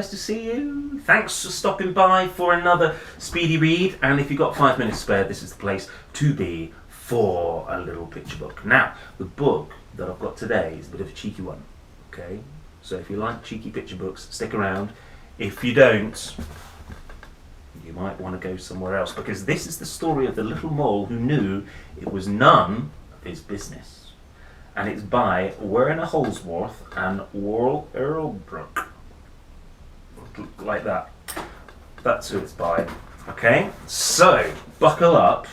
nice to see you. Thanks for stopping by for another Speedy read. And if you've got 5 minutes spare, this is the place to be for a little picture book. Now, the book that I've got today is a bit of a cheeky one. Okay, so if you like cheeky picture books, stick around. If you don't, you might want to go somewhere else, because this is the story of the little mole who knew it was none of his business. And it's by Werner Holzwart and Earlbrook. Like that. That's who it's by. Okay? So, buckle up.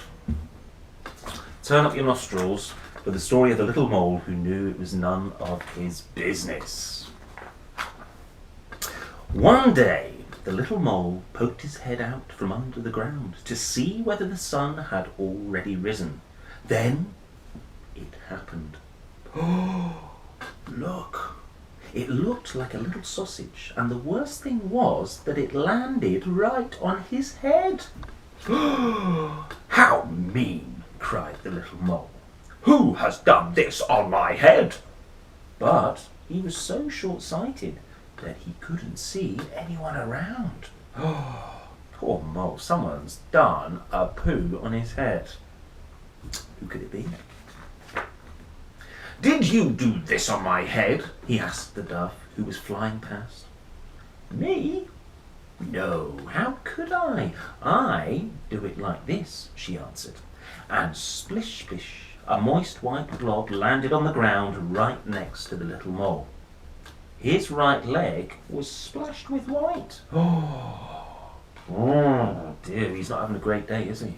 Turn up your nostrils for the story of the little mole who knew it was none of his business. One day, the little mole poked his head out from under the ground to see whether the sun had already risen. Then, it happened. Oh, look! It looked like a little sausage, and the worst thing was that it landed right on his head. "How mean!" cried the little mole. "Who has done this on my head?" But he was so short-sighted that he couldn't see anyone around. Oh, poor mole, someone's done a poo on his head. Who could it be? "Did you do this on my head?" he asked the dove who was flying past. "Me? No, how could I? I do it like this," she answered. And splish splish, a moist white blob landed on the ground right next to the little mole. His right leg was splashed with white. Oh dear, he's not having a great day, is he?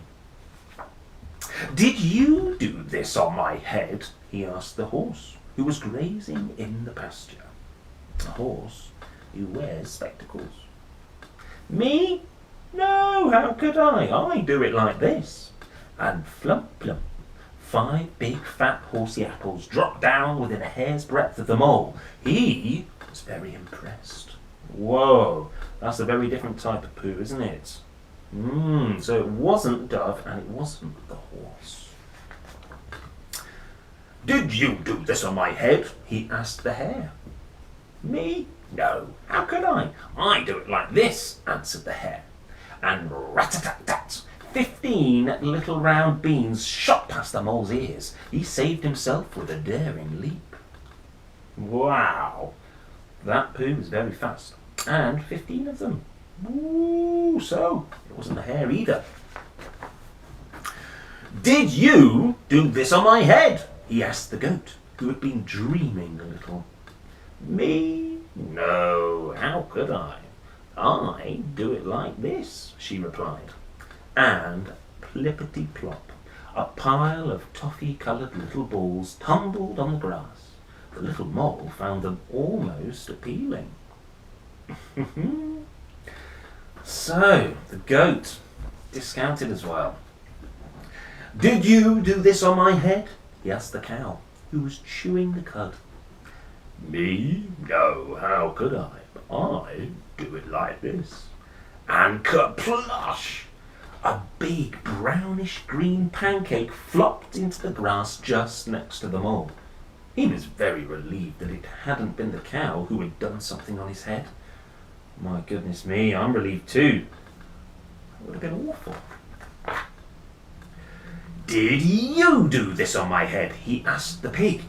"Did you do this on my head?" he asked the horse, who was grazing in the pasture. A horse who wears spectacles. "Me? No, how could I? I do it like this." And flump plump, 5 big fat horsey apples dropped down within a hair's breadth of the mole. He was very impressed. Whoa, that's a very different type of poo, isn't it? So it wasn't the dove and it wasn't the horse. "Did you do this on my head?" he asked the hare. "Me? No, how could I? I do it like this," answered the hare. And rat-a-tat-tat, 15 little round beans shot past the mole's ears. He saved himself with a daring leap. Wow, that poo was very fast, and 15 of them. Ooh, so it wasn't the hare either. "Did you do this on my head?" he asked the goat, who had been dreaming a little. "Me? No, how could I? I do it like this," she replied. And plippity-plop, a pile of toffee-coloured little balls tumbled on the grass. The little mole found them almost appealing. So, the goat discounted as well. "Did you do this on my head?" he asked the cow, who was chewing the cud. "Me? No, how could I? I do it like this." And kerplush! A big brownish-green pancake flopped into the grass just next to the mole. He was very relieved that it hadn't been the cow who had done something on his head. My goodness me, I'm relieved too. That would have been awful. "Did you do this on my head?" he asked the pig.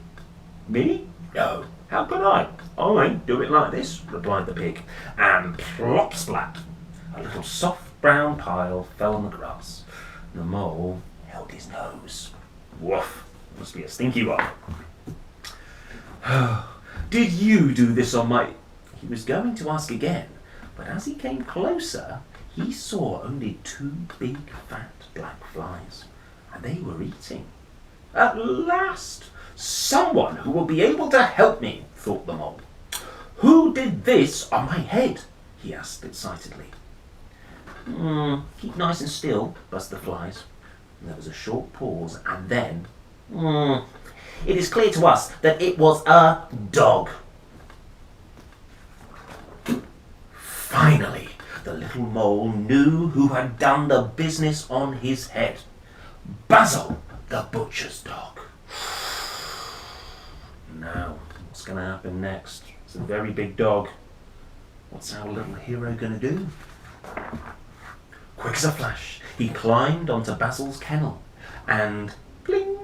"Me? No, how could I? I do it like this," replied the pig. And plop splat, a little soft brown pile fell on the grass. The mole held his nose. Woof, must be a stinky one. "Did you do this on my..." He was going to ask again, but as he came closer, he saw only 2 big fat black flies, and they were eating. "At last, someone who will be able to help me," thought the mole. "Who did this on my head?" he asked excitedly. "Keep nice and still," buzzed the flies. And there was a short pause, and then, "It is clear to us that it was a dog." Finally, the little mole knew who had done the business on his head. Basil, the butcher's dog. Now, what's going to happen next? It's a very big dog. What's our little hero gonna do? Quick as a flash, he climbed onto Basil's kennel and bling!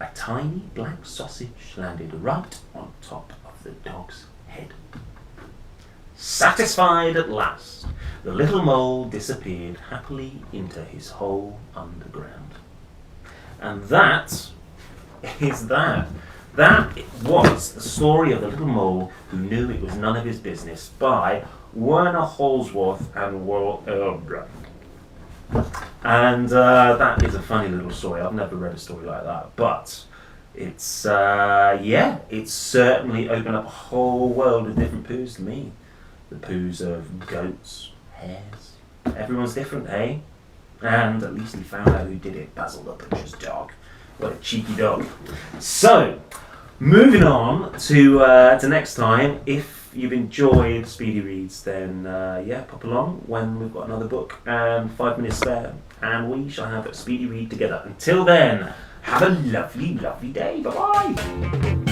A tiny black sausage landed right on top of the dog's head. Satisfied at last, the little mole disappeared happily into his hole underground. And that is that. That was the story of the little mole who knew it was none of his business by Werner Holzwart and And that is a funny little story. I've never read a story like that, but it's certainly opened up a whole world of different poos to me. The poos of goats, hares. Everyone's different, eh? And at least he found out who did it. Basil the butcher's dog. What a cheeky dog. So, moving on to next time. If you've enjoyed Speedy Reads, then pop along when we've got another book and 5 minutes spare, and we shall have a Speedy Read together. Until then, have a lovely, lovely day. Bye-bye.